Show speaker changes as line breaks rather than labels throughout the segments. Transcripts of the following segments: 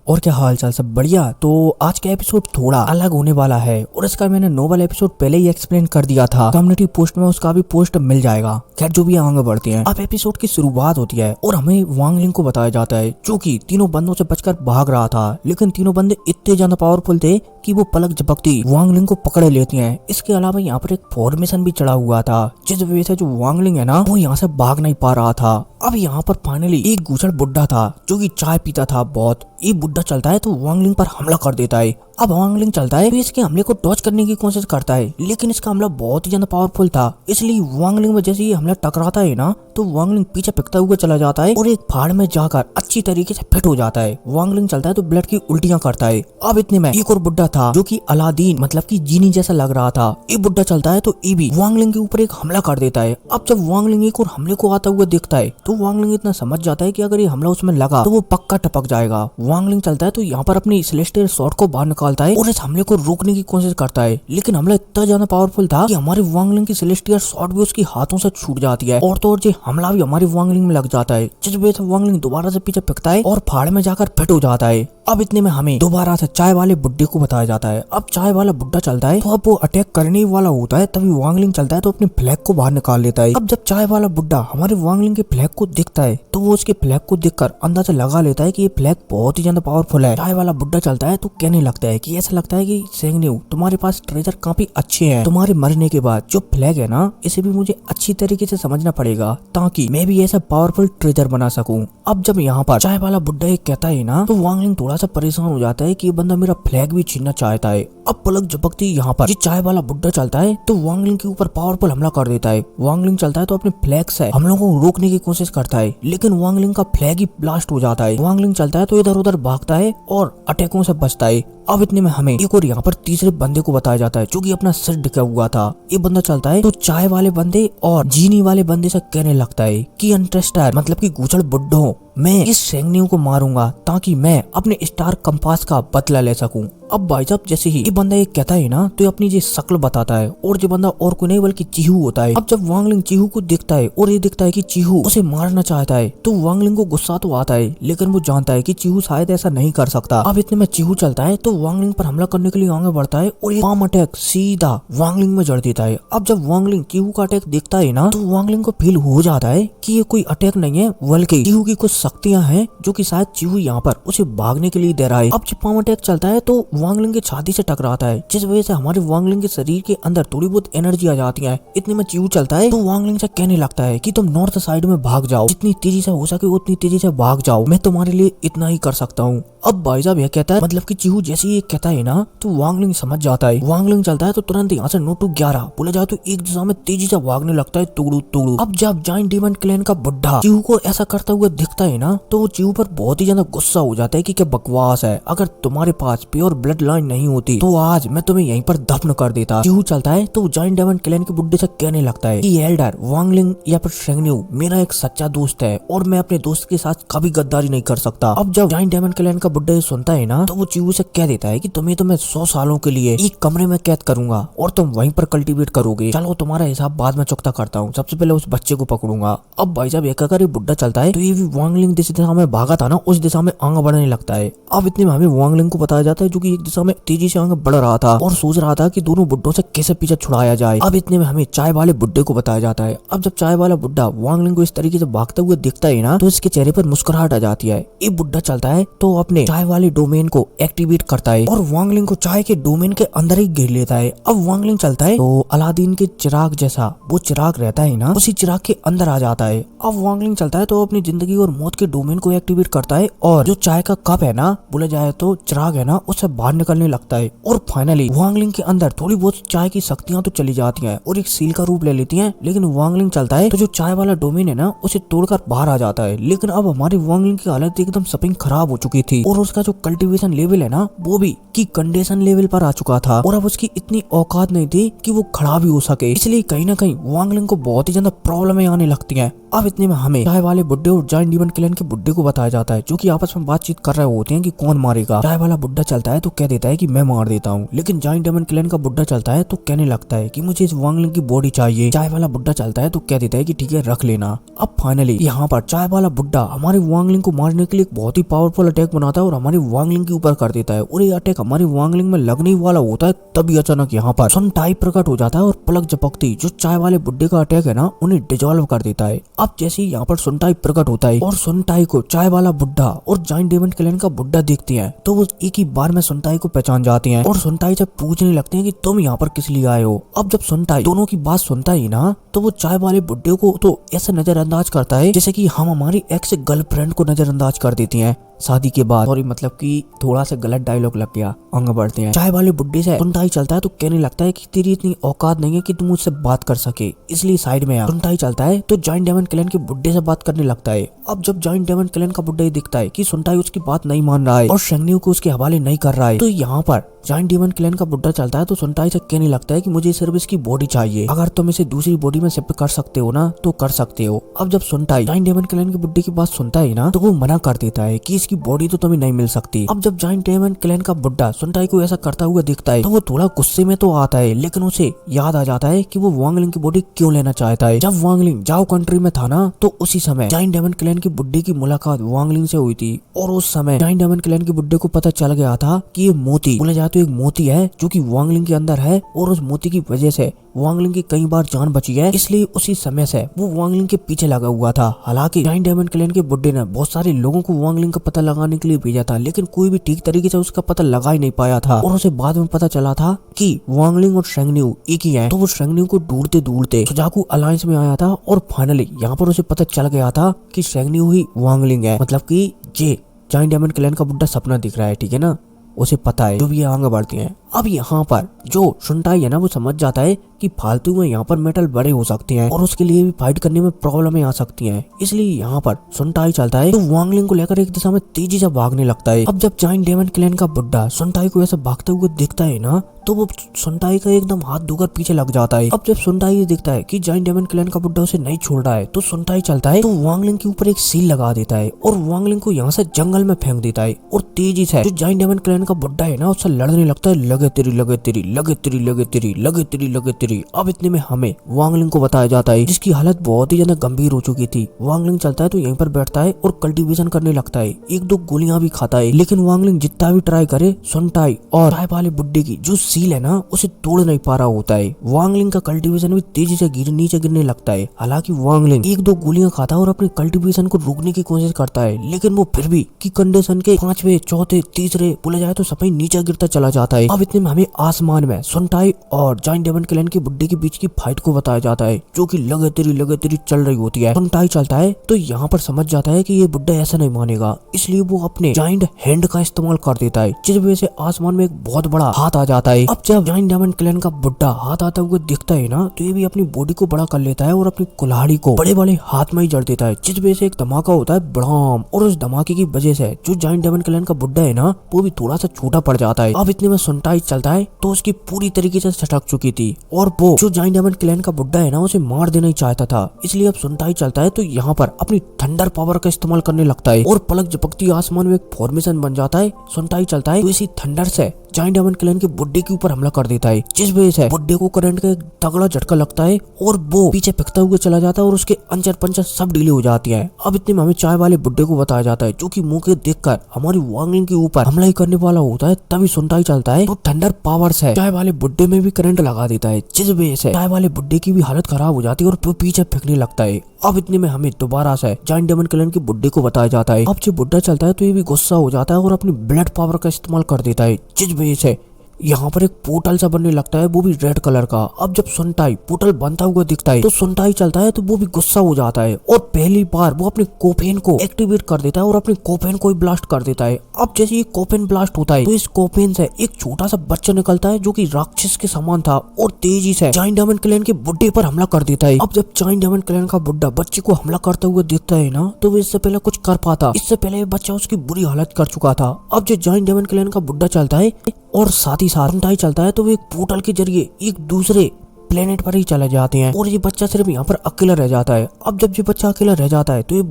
और क्या हाल चाल, सब बढ़िया। तो आज का एपिसोड थोड़ा अलग होने वाला है और इसका मैंने नोवेल एपिसोड पहले ही एक्सप्लेन कर दिया था। कम्युनिटी पोस्ट में उसका भी पोस्ट मिल जाएगा। खैर जो भी आगे बढ़ते हैं, अब एपिसोड की शुरुआत होती है और हमें वांग लिंग को बताया जाता है जो कि तीनों बंदों से बचकर भाग रहा था, लेकिन तीनों बंदे इतने ज्यादा पावरफुल थे कि वो पलक झपकती वांग लिंग को पकड़ लेती हैं। इसके अलावा यहाँ पर एक फॉर्मेशन भी चढ़ा हुआ था, जिस वजह से जो वांग लिंग है ना, वो यहाँ से भाग नहीं पा रहा था। अब यहाँ पर फाइनली एक गुजर बुड्ढा था जो कि चाय पीता था बहुत। ये बुड्ढा चलता है तो वांग लिंग पर हमला कर देता है। अब वांग लिंग चलता है तो इसके हमले को डॉज करने की कोशिश करता है, लेकिन इसका हमला बहुत ही ज्यादा पावरफुल था, इसलिए वांग लिंग में जैसे ये हमला टकराता है ना, तो वांग लिंग पीछे फेंकता हुआ चला जाता है और एक पहाड़ में जाकर अच्छी तरीके से फिट हो जाता है। वांग लिंग चलता है तो ब्लड की उल्टियां करता है। अब इतने में एक और बुड्ढा था जो कि अलादीन मतलब कि जीनी जैसा लग रहा था। ये बुड्ढा चलता है तो ये भी वांग लिंग के ऊपर एक हमला कर देता है। अब जब वांग लिंग एक और हमले को आता हुआ देखता है तो वांग लिंग इतना समझ जाता है कि अगर ये हमला उसमें लगा तो वो पक्का टपक जाएगा। वांग लिंग चलता है तो यहाँ पर अपनी सेलेस्टियल शॉट को बाहर निकालता है और इस हमले को रोकने की कोशिश करता है, लेकिन हमला इतना ज्यादा पावरफुल था कि हमारे वांग लिंग की सेलेस्टियल शॉट भी उसके हाथों से छूट जाती है और तो और ये हमला भी हमारी वांग लिंग में लग जाता है, जिस वजह से वांग लिंग दोबारा से पीछे फेंकता है और पहाड़ में जाकर फिट हो जाता है। अब इतने में हमें दोबारा से चाय वाले बुड्ढे को बताया जाता है। अब चाय वाला बुड्ढा चलता है तो अब वो अटैक करने वाला होता है, तभी वांग लिंग चलता है तो अपनी फ्लैग को बाहर निकाल लेता है। अब जब चाय वाला बुड्ढा हमारे वांग लिंग के फ्लैग को देखता है तो वो उसके फ्लैग को देखकर अंदाजा लगा लेता है कि ये फ्लैग बहुत ही ज्यादा पावरफुल है। चाय वाला बुड्ढा चलता है तो कहने लगता है कि ऐसा लगता है कि सेंगन्यू तुम्हारे पास ट्रेजर काफी अच्छे हैं, तुम्हारे मरने के बाद जो फ्लैग है ना, इसे भी मुझे अच्छी तरीके से समझना पड़ेगा ताकि मैं भी ऐसा पावरफुल ट्रेजर बना सकूं। अब जब यहाँ पर चाय वाला बुड्ढा ये कहता है ना, तो वांग लिंग थोड़ा सा परेशान हो जाता है कि ये बंदा मेरा फ्लैग भी छीनना चाहता है। अब पलक झपकती यहाँ पर ये चाय वाला बुड्ढा चलता है तो वांग लिंग के ऊपर पावरफुल हमला कर देता है। वांग लिंग चलता है तो अपने फ्लैग से हम लोगों को रोकने की कोशिश करता है, लेकिन वांग लिंग का फ्लैग ही ब्लास्ट हो जाता है। वांग लिंग चलता है तो इधर उधर भागता है और अटैकों से बचता है। अब इतने में हमें एक और यहाँ पर तीसरे बंदे को बताया जाता है जो कि अपना सिर ढका हुआ था। ये बंदा चलता है तो चाय वाले बंदे और जीनी वाले बंदे से कहने लगता है कि अंटरेस्टर मतलब कि गुचड़ बुड्ढों, मैं इस सेंगन्यू को मारूंगा ताकि मैं अपने स्टार कंपास का बदला ले सकूं। अब भाई साहब जैसे ही ये बंदा ये कहता है ना, तो ये अपनी ये शक्ल बताता है और ये बंदा और कोई नहीं बल्कि चीहू होता है। अब जब वांग लिंग चीहू को देखता है और ये देखता है कि चीहू उसे मारना चाहता है, तो वांग लिंग को गुस्सा तो आता है, लेकिन वो जानता है कि चीहू शायद ऐसा नहीं कर सकता। अब इतने में चीहू चलता है तो वांग लिंग पर हमला करने के लिए आगे बढ़ता है और एक पाम अटैक सीधा वांग लिंग में जड़ देता है। अब जब वांग लिंग चीहू का अटैक देखता है ना, तो वांग लिंग को फील हो जाता है कि ये कोई अटैक नहीं है बल्कि चीहू की कुछ शक्तियां हैं जो कि शायद चीहू यहाँ पर उसे भागने के लिए दे रहा है। अब जब पाम अटैक चलता है तो वांग लिंग की छाती से टकराता है, जिस वजह से हमारे वांग लिंग के शरीर के अंदर थोड़ी बहुत एनर्जी आ जाती है। इतने में चीहू चलता है तो वांग लिंग से कहने लगता है कि तुम नॉर्थ साइड में भाग जाओ, जितनी तेजी से हो सके उतनी तेजी से भाग जाओ, मैं तुम्हारे लिए इतना ही कर सकता हूँ। अब भाई साहब यह कहता है मतलब कि चीहू जैसे ही कहता है ना, तो वांग लिंग समझ जाता है। वांग लिंग चलता है तो तुरंत यहाँ से नोटू 11 बोला जाए तो एक दिशा में तेजी से भागने लगता है, टुकड़ू टुकड़ू। अब जब जाइंट डीमन क्लैन का बुड्ढा चीहू को ऐसा करता हुआ दिखता है ना, तो वो चीहू पर बहुत ही ज्यादा गुस्सा हो जाता है कि क्या बकवास है, अगर तुम्हारे पास प्योर ब्लड लाइन नहीं होती तो आज मैं तुम्हें यहीं पर दफन कर देता। चीहू चलता है तो जाइंट डीमन क्लैन के बुड्ढे से कहने लगता है कि एल्डर वांग लिंग या फिर सेंगन्यू मेरा एक सच्चा दोस्त है और मैं अपने दोस्त के साथ कभी गद्दारी नहीं कर सकता। अब जब जाइंट डीमन क्लैन का बुड्ढा सुनता है ना, तो वो चीहू से कह देता है कि तुम्हें तो मैं 100 सालों के लिए एक कमरे में कैद करूंगा और तुम वहीं पर कल्टीवेट करोगे। चलो तुम्हारा हिसाब बाद में चुकता करता हूँ, सबसे पहले उस बच्चे को पकड़ूंगा। अब भाई साहब एक अगर ये बुड्ढा चलता है तो ये भी वांग लिंग जिस दिशा में भागा था ना, उस दिशा में आगे बढ़ने लगता है। अब इतने में हमें वांग लिंग को बताया जाता है जो कि एक दिशा में तेजी से आगे बढ़ रहा था और सोच रहा था कि दोनों बुड्ढों से कैसे पीछे छुड़ाया जाए। अब इतने में हमें चाय वाले बुड्ढे को बताया जाता है। अब जब चाय वाला बुड्ढा वांग लिंग को इस तरीके से भागते हुए दिखता है ना, तो इसके चेहरे पर मुस्कुराहट आ जाती है। ये बुड्ढा चलता है तो अपने चाय वाले डोमेन को एक्टिवेट करता है और वांग लिंग को चाय के डोमेन के अंदर ही घेर लेता है। अब वांग लिंग चलता है तो अलादीन के चिराग जैसा वो चिराग रहता है ना, उसी चिराग के अंदर आ जाता है। अब वांग लिंग चलता है तो अपनी जिंदगी और मौत के डोमेन को एक्टिवेट करता है और जो चाय का कप है ना, बोला जाए तो चिराग है ना, उससे बाहर निकलने लगता है और फाइनली वांग लिंग के अंदर थोड़ी बहुत चाय की शक्तियां तो चली जाती हैं और एक सील का रूप ले लेती हैं, लेकिन वांग लिंग चलता है तो जो चाय वाला डोमेन है ना, उसे तोड़कर बाहर आ जाता है। लेकिन अब हमारी वांग लिंग की हालत एकदम सपिंग खराब हो चुकी थी और उसका जो कल्टीवेशन लेवल है ना, वो भी की कंडीशन लेवल पर आ चुका था और अब उसकी इतनी औकात नहीं थी कि वो खड़ा भी हो सके, इसलिए कहीं ना कहीं वांग लिंग को बहुत ही ज्यादा प्रॉब्लम आने लगती हैं। अब इतने में हमें चाय वाले बुड्ढे और जाइंट डीमन क्लैन के बुड्ढे को बताया जाता है जो कि आपस में बातचीत कर रहे होते हैं कि कौन मारेगा। चाय वाला बुड्ढा चलता है तो कह देता है कि मैं मार देता चाहता हूँ। लेकिन जाइंट डायमंड क्लैन का बुड्ढा चलता है तो कहने लगता है कि मुझे इस वांगलिंग की बॉडी चाहिए। चाय वाला बुड्ढा चलता है तो कह देता है कि ठीक है रख लेना। अब फाइनली यहाँ पर चाय वाला बुड्ढा हमारे वांगलिंग को मारने के लिए एक बहुत ही पावरफुल अटैक बनाता है और हमारी वांगलिंग के ऊपर कर देता है। और ये अटैक हमारी वांगलिंग में लगने ही वाला होता है, तभी अचानक यहाँ पर सुन टाई प्रकट हो जाता है और पलक झपकती जो चाय वाले बुड्ढे का अटैक है ना उन्हें डिजोल्व कर देता है। अब जैसे ही यहाँ पर सुन टाई प्रकट होता है और सुन टाई को चाय वाला बुड्ढा और जाइंट डायमंड क्लैन का बुड्ढा देखते हैं तो वो एक ही बार में सुन टाई को पहचान जाते हैं और सुन टाई से पूछने लगते हैं कि तुम यहाँ पर किस लिए आए हो। अब जब सुन टाई दोनों की बात सुनता ही ना तो वो चाय वाले बुड्ढे को तो ऐसे नजरअंदाज करता है जैसे कि हम हमारी एक्स गर्लफ्रेंड को नजरअंदाज कर देती हैं शादी के बाद। सॉरी मतलब कि थोड़ा सा गलत डायलॉग लग गया। आगे बढ़ते हैं। चाय वाले बुड्ढे से सुनटाई चलता है तो कहने लगता है कि तेरी इतनी औकात नहीं है कि तुम मुझसे बात कर सके, इसलिए साइड में आ। सुनटाई चलता है तो जाइंट डायमंड क्लैन के बुड्ढे से बात करने लगता है। अब जब जाइंट डायमंड क्लैन का बुड्ढा दिखता है कि सुनटाई उसकी बात नहीं मान रहा है और शेंगनियो को उसके हवाले नहीं कर रहा है तो यहाँ पर जाइंट डायमंड क्लैन का बुड्ढा चलता है तो सुनटाई से कहने लगता है कि मुझे सिर्फ इसकी बॉडी चाहिए, अगर तुम इसे दूसरी बॉडी में शिफ्ट कर सकते हो ना तो कर सकते हो। अब जब सुनटाई जाइंट डायमंड क्लैन के बुड्ढे की बात सुनता है ना तो वो मना कर देता है कि इसकी बॉडी तो तुम्हें नहीं मिल सकती। अब जब जाइंट डायमंड क्लैन का बुड्ढा सुनटाई को ऐसा करता हुआ दिखता है तो वो थोड़ा गुस्से में तो आता है, लेकिन उसे याद आ जाता है कि वो वांगलिंग की बॉडी क्यों लेना चाहता है। जब वांगलिंग जाओ कंट्री में था ना तो उसी समय जाइंट डायमंड क्लैन के बुड्ढे की मुलाकात वांगलिंग से हुई थी और उस समय जाइंट डायमंड क्लैन के बुड्ढे को पता चल गया था कि ये मोती बोले जाए तो एक मोती है जो कि वांगलिंग के अंदर है और उस मोती की वजह से वांगलिंग की कई बार जान बची है, इसलिए उसी समय से वो वांगलिंग के पीछे लगा हुआ था। हालांकि जाइंट डायमंड क्लैन के बुड्ढे ने बहुत सारे लोगों को वांगलिंग का पता लगाने के लिए भेजा था, लेकिन कोई भी ठीक तरीके से उसका पता लगा ही नहीं पाया था और उसे बाद में पता चला था कि वांगलिंग और शेंगनियो एक ही है। तो वो शेंगनियो को ढूंढते ढूंढते सुजाकू अलायंस में आया था और फाइनली यहाँ पर उसे पता चल गया था कि शेंगनियो ही वांगलिंग है, मतलब कि जे जाइंट डायमंड क्लैन का बुड्ढा सपना दिख रहा है, ठीक है ना, उसे पता है। जो भी आगे बढ़ते हैं। अब यहाँ पर जो सुनटाई है ना वो समझ जाता है कि फालतू में यहाँ पर मेटल बड़े हो सकते हैं और उसके लिए भी फाइट करने में प्रॉब्लम आ सकती हैं, इसलिए यहाँ पर सुनटाई चलता है तो वांगलिंग को लेकर एक दिशा में तेजी से भागने लगता है। अब जब जाइंट डायमंड क्लैन का बुड्ढा सुनटाई को ऐसे भागते हुए दिखता है ना तो वो सुनटाई का एकदम हाथ धोकर पीछे लग जाता है। अब जब सुनटाई ये दिखता है कि जाइंट डायमंड क्लैन का बुड्ढा उसे नहीं छोड़ रहा है तो सुनटाई चलता है तो वांगलिंग के ऊपर एक सील लगा देता है और वांगलिंग को यहाँ से जंगल में फेंक देता है और तेजी से जो जाइंट डायमंड क्लैन का बुड्ढा है ना उससे लड़ने लगता है। लगे तेरी लगे तेरी लगे तेरी लगे तेरी लगे तेरी लगे तेरी। अब इतने में हमें वांगलिंग को बताया जाता है जिसकी हालत बहुत ही ज्यादा गंभीर हो चुकी थी। वांगलिंग चलता है तो यहीं पर बैठता है और कल्टीवेशन करने लगता है, एक दो गोलियां भी खाता है, लेकिन वांगलिंग जितना भी ट्राई करे सुनटाई और चाय वाले बुड्ढे की जो सील है ना उसे तोड़ नहीं पा रहा होता है। वांगलिंग का कल्टीवेशन भी तेजी से नीचे गिरने लगता है। हालांकि वांगलिंग एक दो गोलियां खाता है और अपने कल्टीवेशन को रोकने की कोशिश करता है, लेकिन वो फिर भी की कंडीशन के पांचवे चौथे तीसरे बोले जाए तो सफाई नीचे गिरता चला जाता है। अब इतने में हमें आसमान में सुनटाई और जाइंट डायमंड क्लैन के बुड्ढे के बीच की फाइट को बताया जाता है जो कि लगे तेरी चल रही होती है। सुनटाई चलता है तो यहाँ पर समझ जाता है कि ये बुड्ढा ऐसा नहीं मानेगा, इसलिए वो अपने जाइंट हैंड का इस्तेमाल कर देता है जिस वजह से आसमान में एक बहुत बड़ा हाथ आ जाता है। अब जब जाइंट डायमंड क्लैन का बुड्ढा हाथ आता हुआ दिखता है ना तो ये भी अपनी बॉडी को बड़ा कर लेता है और अपनी कुल्हाड़ी को बड़े बड़े हाथ में ही जड़ देता है, जिस वजह से एक धमाका होता है बड़ाम, और उस धमाके की वजह से जो जाइंट डायमंड क्लैन का बुड्ढा है ना वो भी थोड़ा सा छोटा पड़ जाता है। अब इतने में सुनटाई चलता है तो उसकी पूरी तरीके से सटक चुकी थी और वो जो जाइंट डायमंड क्लैन का बुड्ढा है ना उसे मार देना ही चाहता था, इसलिए अब सुनटाई चलता है तो यहाँ पर अपनी थंडर पावर का इस्तेमाल करने लगता है और पलक झपकती आसमान में एक फॉर्मेशन बन जाता है। सुनटाई चलता है तो इसी थंडर से जाइंट डायमंड क्लैन के बुड्ढे के ऊपर हमला कर देता है, जिस वजह से बुड्ढे को करंट का एक तगड़ा झटका लगता है और वो पीछे फेंकता हुआ चला जाता है और उसके अंचर पंचर सब ढीले हो जाती है। अब इतने में हमें चाय वाले बुड्ढे को बताया जाता है जो कि मुंह के देखकर हमारी वांगलिंग के ऊपर हमला ही करने वाला होता है। तभी सुनटाई चलता है तो थंडर पावर से चाय वाले बुड्ढे में भी करंट लगा देता है, जिस वजह से चाय वाले बुड्ढे की भी हालत खराब हो जाती है और वो पीछे फेंकने लगता है। अब इतने में हमें दोबारा से जाइंट डायमंड क्लैन के बुड्ढे को बताया जाता है। अब जब बुड्ढा चलता है तो ये भी गुस्सा हो जाता है और अपनी ब्लड पावर का इस्तेमाल कर देता है, जिस वजह से यहाँ पर एक पोर्टल सा बनने लगता है, वो भी रेड कलर का। अब जब सुनटाई पोर्टल बनता हुआ दिखता है तो सुनटाई चलता है तो वो भी गुस्सा हो जाता है और पहली बार वो अपने कोपेन को एक्टिवेट कर देता है और अपने कोपेन को ब्लास्ट कर देता है। अब जैसे ये कोपेन ब्लास्ट होता है तो इस कोपेन से एक छोटा सा बच्चा निकलता है जो कि राक्षस के समान था और तेजी से जाइंट डायमंड क्लैन के बुड्ढे पर हमला कर देता है। अब जब जाइंट डायमंड क्लैन का बुड्ढा बच्चे को हमला करता हुआ दिखता है ना तो वो इससे पहले कुछ कर पाता, इससे पहले बच्चा उसकी बुरी हालत कर चुका था। अब जो जाइंट डायमंड क्लैन का बुड्ढा चलता है और साथ ही साथ सुनटाई चलता है तो वो एक पोर्टल के जरिए एक दूसरे प्लेनेट पर ही चले जाते हैं और ये बच्चा सिर्फ यहाँ पर अकेला रह जाता है। अब जब ये बच्चा अकेला रह जाता है तो ये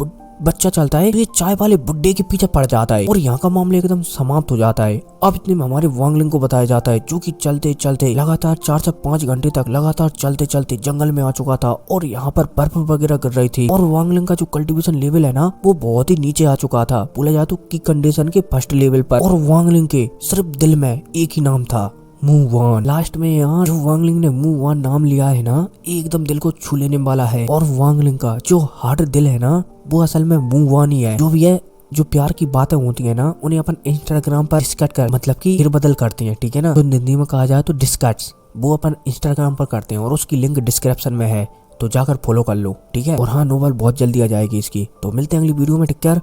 बच्चा चलता है तो ये चाय वाले बुड्ढे के पीछे पड़ जाता है और यहाँ का मामला एकदम समाप्त हो जाता है। अब इतने में हमारे वांगलिंग को बताया जाता है जो कि चलते चलते लगातार 4 से 5 घंटे तक लगातार चलते चलते जंगल में आ चुका था और यहाँ पर बर्फ वगैरह गिर रही थी और वांगलिंग का जो कल्टीवेशन लेवल है ना वो बहुत ही नीचे आ चुका था, बोला जाए तो की कंडीशन के फर्स्ट लेवल पर। और वांगलिंग के सिर्फ दिल में एक ही नाम था, मूव ऑन। लास्ट में यार जो वांगलिंग ने मूव ऑन नाम लिया है ना एकदम दिल को छू लेने वाला है। और वांगलिंग का जो हार्ट दिल है ना वो असल में मूव ऑन ही है। जो भी है जो प्यार की बातें होती है ना उन्हें अपन इंस्टाग्राम पर डिस्कट कर मतलब कि फेरबदल करते हैं, ठीक है ना। तो हिंदी में कहा जाए तो डिस्कट्स वो अपन इंस्टाग्राम पर करते हैं और उसकी लिंक डिस्क्रिप्शन में है, तो जाकर फॉलो कर लो, ठीक है। और हाँ, नोवेल बहुत जल्दी आ जाएगी इसकी। तो मिलते हैं अगली वीडियो में, टेक केयर।